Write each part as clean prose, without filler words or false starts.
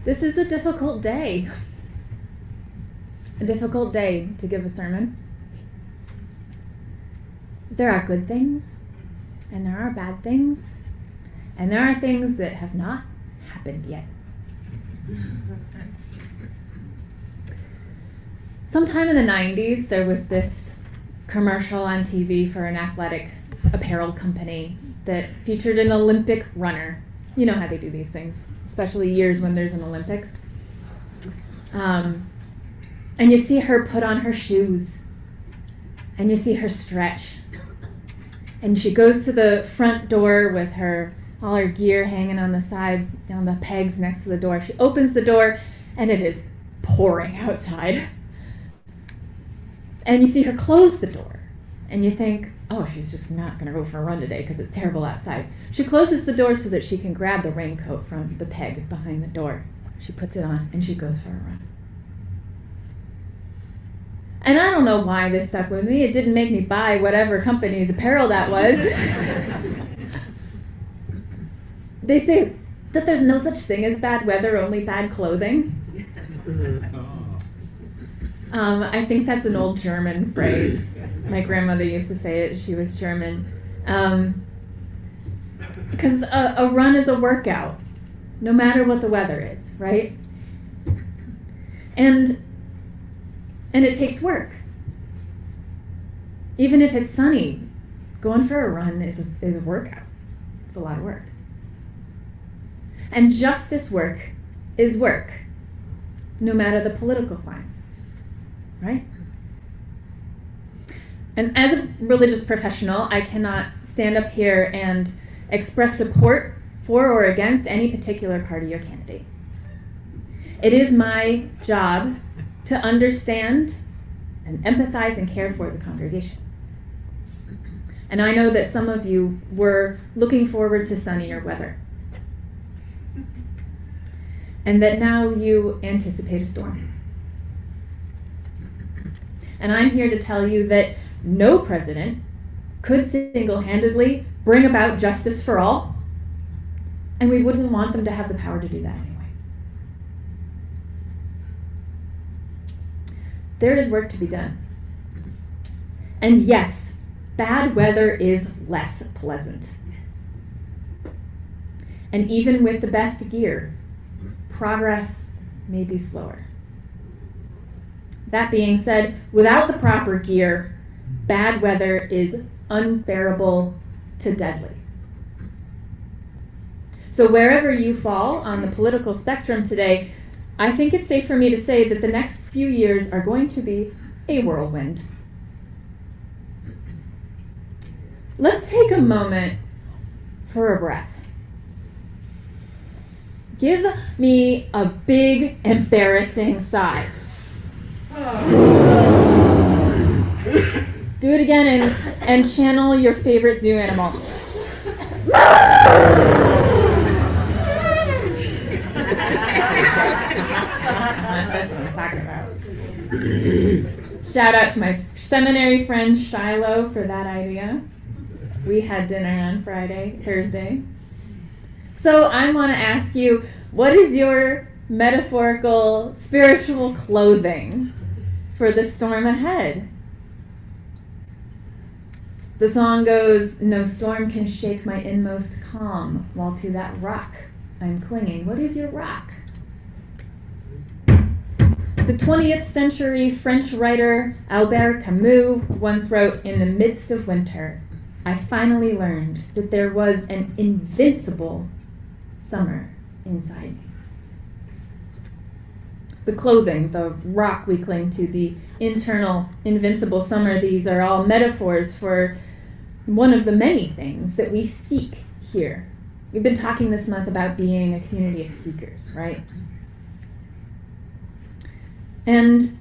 This is a difficult day. A difficult day to give a sermon. There are good things, and there are bad things, and there are things that have not happened yet. Sometime in the 90s, there was this commercial on TV for an athletic apparel company that featured an Olympic runner. You know how they do these things, especially years when there's an Olympics. And you see her put on her shoes, and you see her stretch. And she goes to the front door with all her gear hanging on the sides, on the pegs next to the door. She opens the door, and it is pouring outside. And you see her close the door, and you think, oh, she's just not going to go for a run today because it's terrible outside. She closes the door so that she can grab the raincoat from the peg behind the door. She puts it on, and she goes for a run. And I don't know why this stuck with me. It didn't make me buy whatever company's apparel that was. They say that there's no such thing as bad weather, only bad clothing. I think that's an old German phrase. My grandmother used to say it. She was German. Because a run is a workout, no matter what the weather is, right? And it takes work. Even if it's sunny, going for a run is a workout. It's a lot of work. And justice work is work, no matter the political climate, right? And as a religious professional, I cannot stand up here and express support for or against any particular party or candidate. It is my job to understand and empathize and care for the congregation. And I know that some of you were looking forward to sunnier weather, and that now you anticipate a storm. And I'm here to tell you that no president could single-handedly bring about justice for all, and we wouldn't want them to have the power to do that anyway. There is work to be done. And yes, bad weather is less pleasant. And even with the best gear, progress may be slower. That being said, without the proper gear, bad weather is unbearable to deadly. So wherever you fall on the political spectrum today, I think it's safe for me to say that the next few years are going to be a whirlwind. Let's take a moment for a breath. Give me a big, embarrassing sigh. Do it again and channel your favorite zoo animal. That's what I'm talking about. Shout out to my seminary friend Shiloh for that idea. We had dinner on Thursday. So I want to ask you, what is your metaphorical, spiritual clothing for the storm ahead? The song goes, no storm can shake my inmost calm, while to that rock I'm clinging. What is your rock? The 20th century French writer Albert Camus once wrote, in the midst of winter, I finally learned that there was an invincible summer inside me. The clothing, the rock we cling to, the internal invincible summer, these are all metaphors for one of the many things that we seek here. We've been talking this month about being a community of seekers, right? And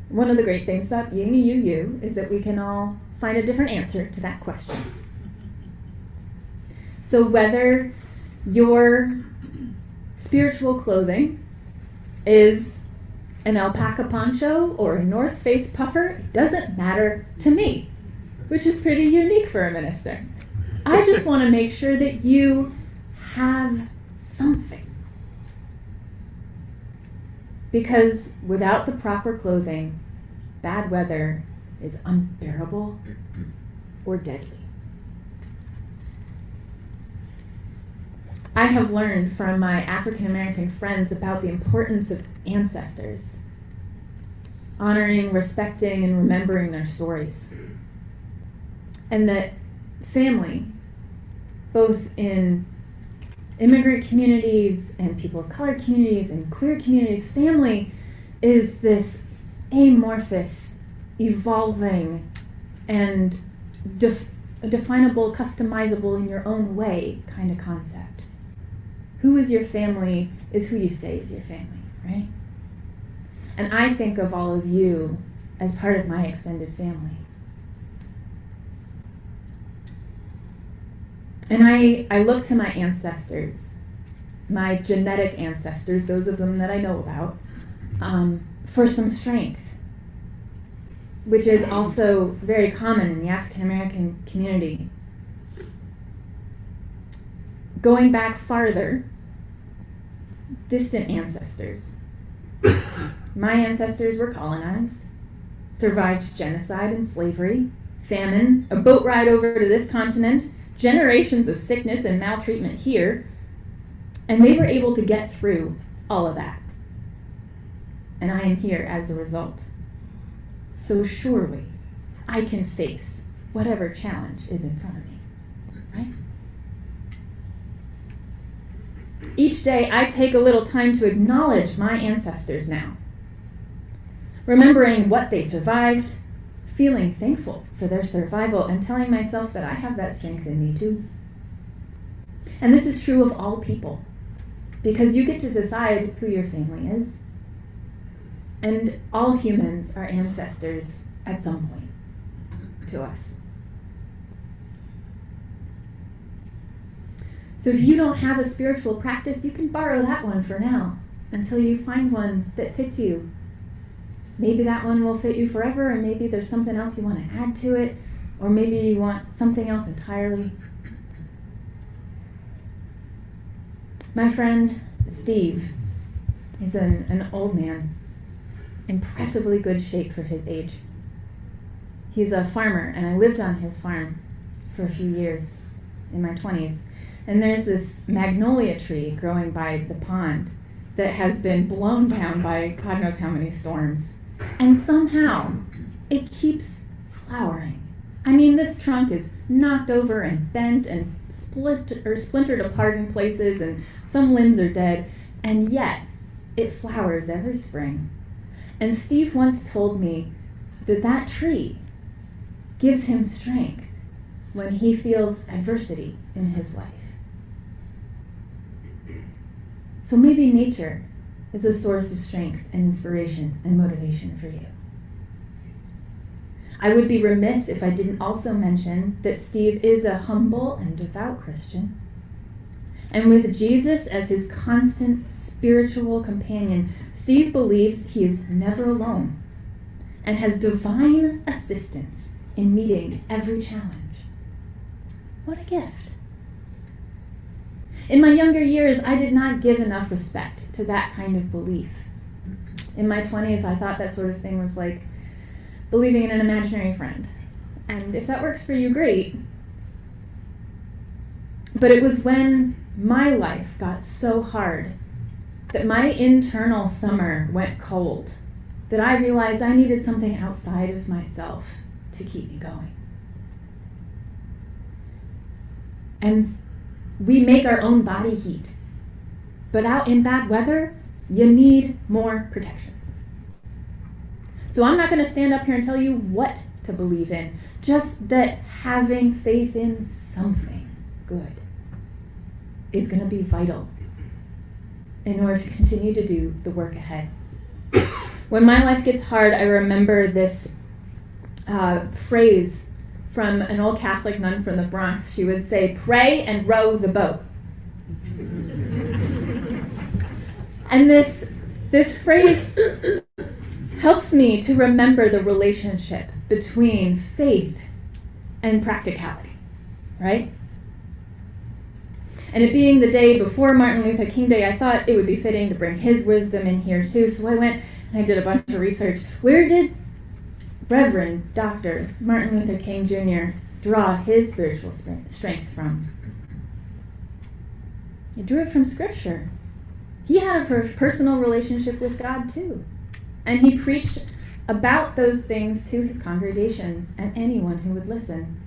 one of the great things about being a UU is that we can all find a different answer to that question. So whether your spiritual clothing is an alpaca poncho or a North Face puffer, it doesn't matter to me, which is pretty unique for a minister. I just want to make sure that you have something. Because without the proper clothing, bad weather is unbearable or deadly. I have learned from my African American friends about the importance of ancestors, honoring, respecting, and remembering their stories. And that family, both in immigrant communities and people of color communities and queer communities, family is this amorphous, evolving, and definable, customizable in your own way kind of concept. Who is your family is who you say is your family, right? And I think of all of you as part of my extended family. And I look to my ancestors, my genetic ancestors, those of them that I know about, for some strength, which is also very common in the African American community. Going back farther, distant ancestors. My ancestors were colonized, survived genocide and slavery, famine, a boat ride over to this continent, generations of sickness and maltreatment here, and they were able to get through all of that. And I am here as a result. So surely I can face whatever challenge is in front of me, right? Each day I take a little time to acknowledge my ancestors now, remembering what they survived, feeling thankful for their survival, and telling myself that I have that strength in me too. And this is true of all people, because you get to decide who your family is. And all humans are ancestors at some point to us. So if you don't have a spiritual practice, you can borrow that one for now until you find one that fits you. Maybe that one will fit you forever, and maybe there's something else you want to add to it, or maybe you want something else entirely. My friend Steve, he's an old man, impressively good shape for his age. He's a farmer, and I lived on his farm for a few years in my 20s. And there's this magnolia tree growing by the pond that has been blown down by God knows how many storms. And somehow it keeps flowering. I mean, this trunk is knocked over and bent and splintered apart in places, and some limbs are dead, and yet it flowers every spring. And Steve once told me that that tree gives him strength when he feels adversity in his life. So maybe nature is a source of strength and inspiration and motivation for you. I would be remiss if I didn't also mention that Steve is a humble and devout Christian. And with Jesus as his constant spiritual companion, Steve believes he is never alone and has divine assistance in meeting every challenge. What a gift. In my younger years, I did not give enough respect to that kind of belief. In my 20s, I thought that sort of thing was like believing in an imaginary friend. And if that works for you, great. But it was when my life got so hard that my internal summer went cold that I realized I needed something outside of myself to keep me going. And we make our own body heat. But out in bad weather, you need more protection. So I'm not going to stand up here and tell you what to believe in, just that having faith in something good is going to be vital in order to continue to do the work ahead. When my life gets hard, I remember this phrase from an old Catholic nun from the Bronx. She would say, "Pray and row the boat." And this phrase helps me to remember the relationship between faith and practicality, right? And it being the day before Martin Luther King Day, I thought it would be fitting to bring his wisdom in here too. So I went and I did a bunch of research. Where did Reverend Dr. Martin Luther King Jr. draw his spiritual strength from? He drew it from Scripture. He had a personal relationship with God too. And he preached about those things to his congregations and anyone who would listen.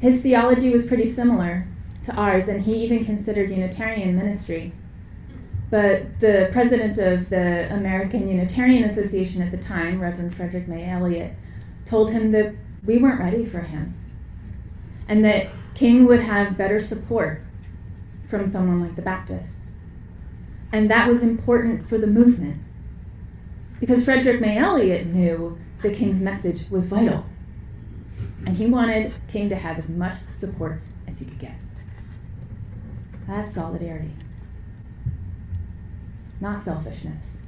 His theology was pretty similar to ours, and he even considered Unitarian ministry. But the president of the American Unitarian Association at the time, Reverend Frederick May Elliott, told him that we weren't ready for him, and that King would have better support from someone like the Baptists. And that was important for the movement, because Frederick May Elliott knew that King's message was vital, and he wanted King to have as much support as he could get. That's solidarity, not selfishness.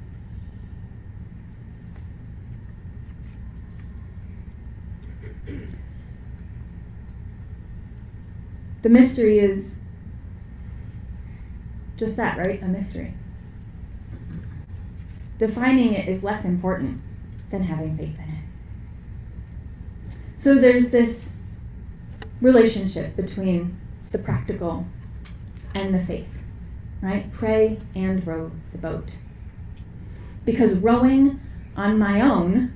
The mystery is just that, right? A mystery. Defining it is less important than having faith in it. So there's this relationship between the practical and the faith, right? Pray and row the boat. Because rowing on my own,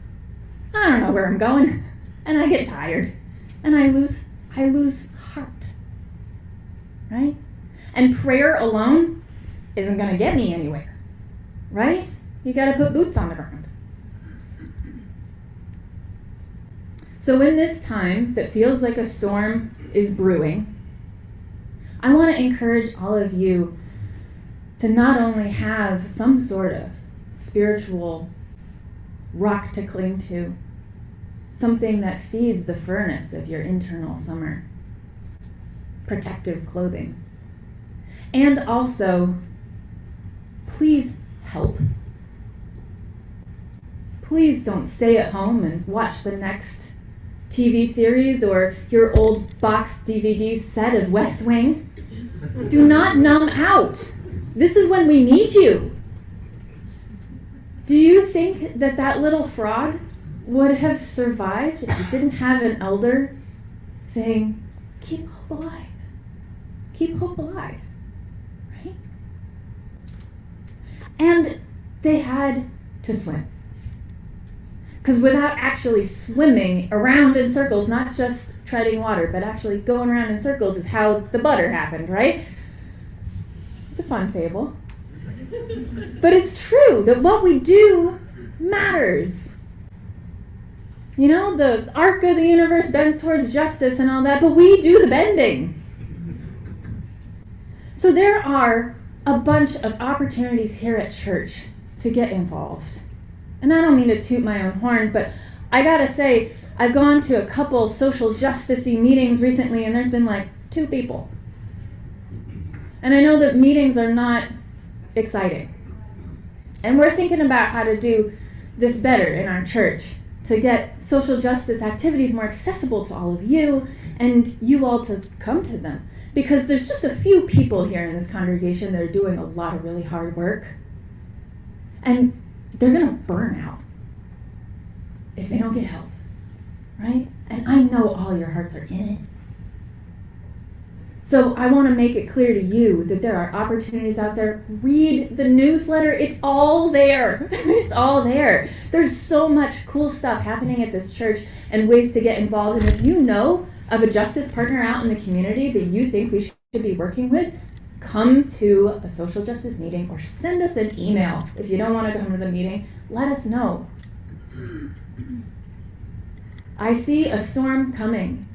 I don't know where I'm going, and I get tired, and I lose heart, right? And prayer alone isn't going to get me anywhere, right? You got to put boots on the ground. So in this time that feels like a storm is brewing, I want to encourage all of you to not only have some sort of spiritual rock to cling to, something that feeds the furnace of your internal summer, protective clothing, and also, please help. Please don't stay at home and watch the next TV series or your old box DVD set of West Wing. Do not numb out. This is when we need you. Do you think that that little frog would have survived if it didn't have an elder saying, keep hope alive, keep hope alive, right? And they had to swim. Because without actually swimming around in circles, not just treading water, but actually going around in circles is how the butter happened, right? It's a fun fable. But it's true that what we do matters. You know, the arc of the universe bends towards justice and all that, but we do the bending. So there are a bunch of opportunities here at church to get involved. And I don't mean to toot my own horn, but I gotta say, I've gone to a couple social justice-y meetings recently, and there's been like 2 people. And I know that meetings are not exciting. And we're thinking about how to do this better in our church, to get social justice activities more accessible to all of you, and you all to come to them. Because there's just a few people here in this congregation that are doing a lot of really hard work. And they're going to burn out if they don't get help, right? And I know all your hearts are in it. So I want to make it clear to you that there are opportunities out there. Read the newsletter. It's all there. It's all there. There's so much cool stuff happening at this church and ways to get involved. And if you know of a justice partner out in the community that you think we should be working with, come to a social justice meeting or send us an email. If you don't want to come to the meeting, let us know. I see a storm coming,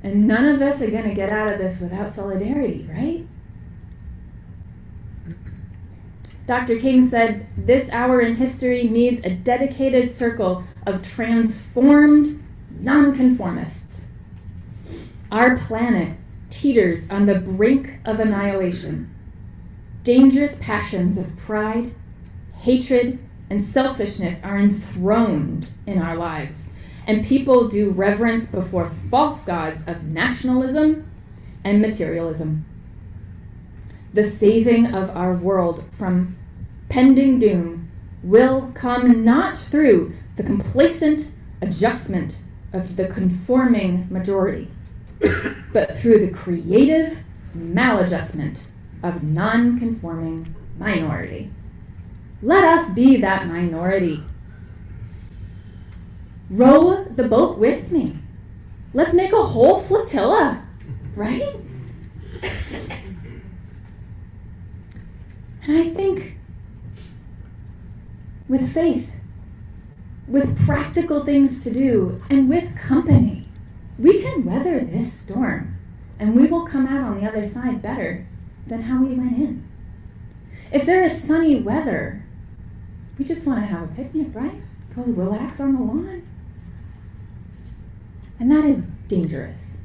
and none of us are going to get out of this without solidarity, right? Dr. King said, this hour in history needs a dedicated circle of transformed nonconformists. Our planet teeters on the brink of annihilation. Dangerous passions of pride, hatred, and selfishness are enthroned in our lives, and people do reverence before false gods of nationalism, and materialism. The saving of our world from pending doom will come not through the complacent adjustment of the conforming majority, but through the creative maladjustment of non-conforming minority. Let us be that minority. Row the boat with me. Let's make a whole flotilla, right? And I think with faith, with practical things to do, and with company, we can weather this storm, and we will come out on the other side better than how we went in. If there is sunny weather, we just want to have a picnic, right? Go relax on the lawn. And that is dangerous.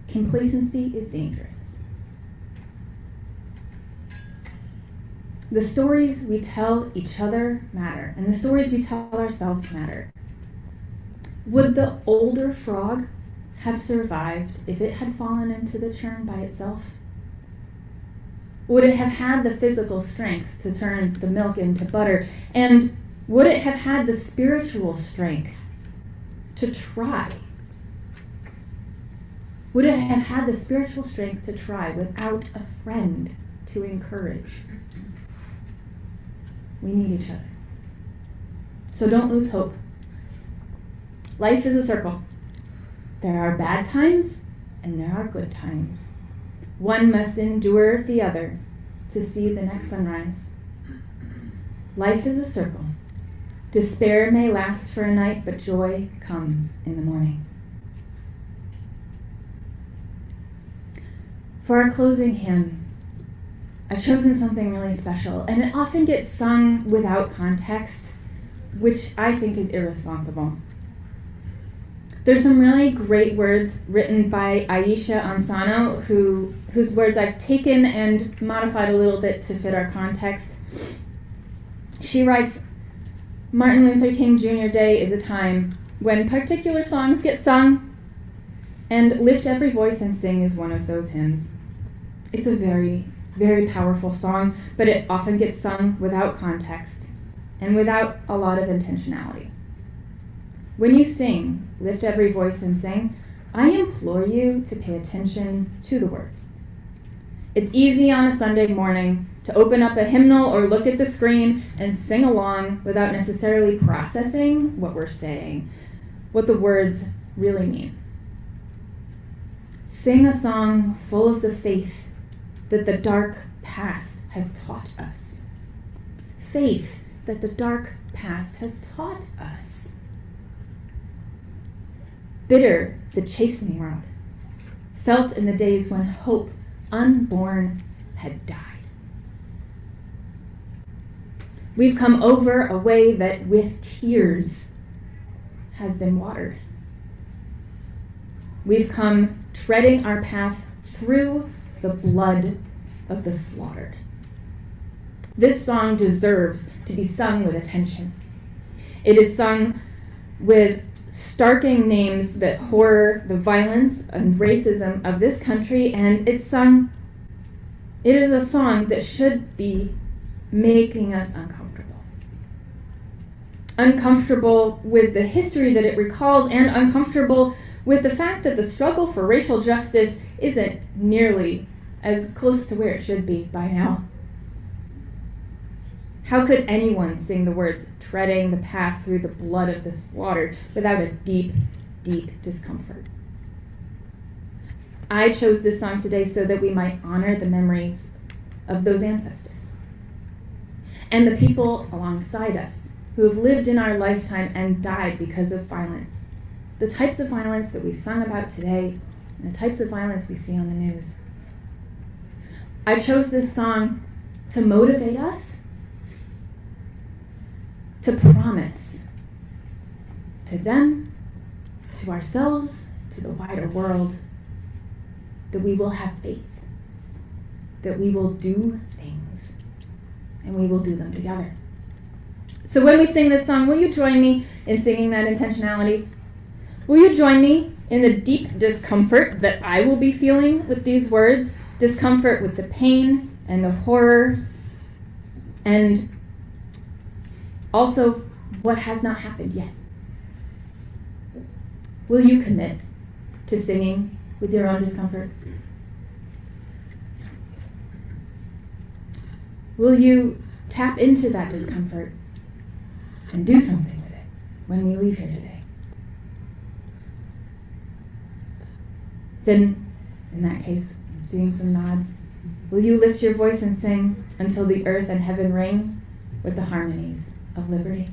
Complacency is dangerous. The stories we tell each other matter, and the stories we tell ourselves matter. Would the older frog have survived if it had fallen into the churn by itself? Would it have had the physical strength to turn the milk into butter? And would it have had the spiritual strength to try? Would it have had the spiritual strength to try without a friend to encourage? We need each other. So don't lose hope. Life is a circle. There are bad times and there are good times. One must endure the other to see the next sunrise. Life is a circle. Despair may last for a night, but joy comes in the morning. For our closing hymn, I've chosen something really special, and it often gets sung without context, which I think is irresponsible. There's some really great words written by Aisha Ansano, whose words I've taken and modified a little bit to fit our context. She writes, Martin Luther King Jr. Day is a time when particular songs get sung, and Lift Every Voice and Sing is one of those hymns. It's a very, very powerful song, but it often gets sung without context and without a lot of intentionality. When you sing, Lift Every Voice and Sing, I implore you to pay attention to the words. It's easy on a Sunday morning to open up a hymnal or look at the screen and sing along without necessarily processing what we're saying, what the words really mean. Sing a song full of the faith that the dark past has taught us. Faith that the dark past has taught us. Bitter the chastening rod, felt in the days when hope unborn had died. We've come over a way that with tears has been watered. We've come treading our path through the blood of the slaughtered. This song deserves to be sung with attention. It is sung with starking names that horror the violence and racism of this country, and it is a song that should be making us uncomfortable. Uncomfortable with the history that it recalls, and uncomfortable with the fact that the struggle for racial justice isn't nearly as close to where it should be by now. How could anyone sing the words, treading the path through the blood of the slaughtered, without a deep, deep discomfort? I chose this song today so that we might honor the memories of those ancestors and the people alongside us who have lived in our lifetime and died because of violence. The types of violence that we've sung about today and the types of violence we see on the news. I chose this song to motivate us to promise to them, to ourselves, to the wider world, that we will have faith, that we will do things, and we will do them together. So when we sing this song, will you join me in singing that intentionality? Will you join me in the deep discomfort that I will be feeling with these words, discomfort with the pain and the horrors, and also what has not happened yet. Will you commit to singing with your own discomfort? Will you tap into that discomfort and do something with it when we leave here today? Then, in that case, I'm seeing some nods. Will you lift your voice and sing until the earth and heaven ring with the harmonies of liberty?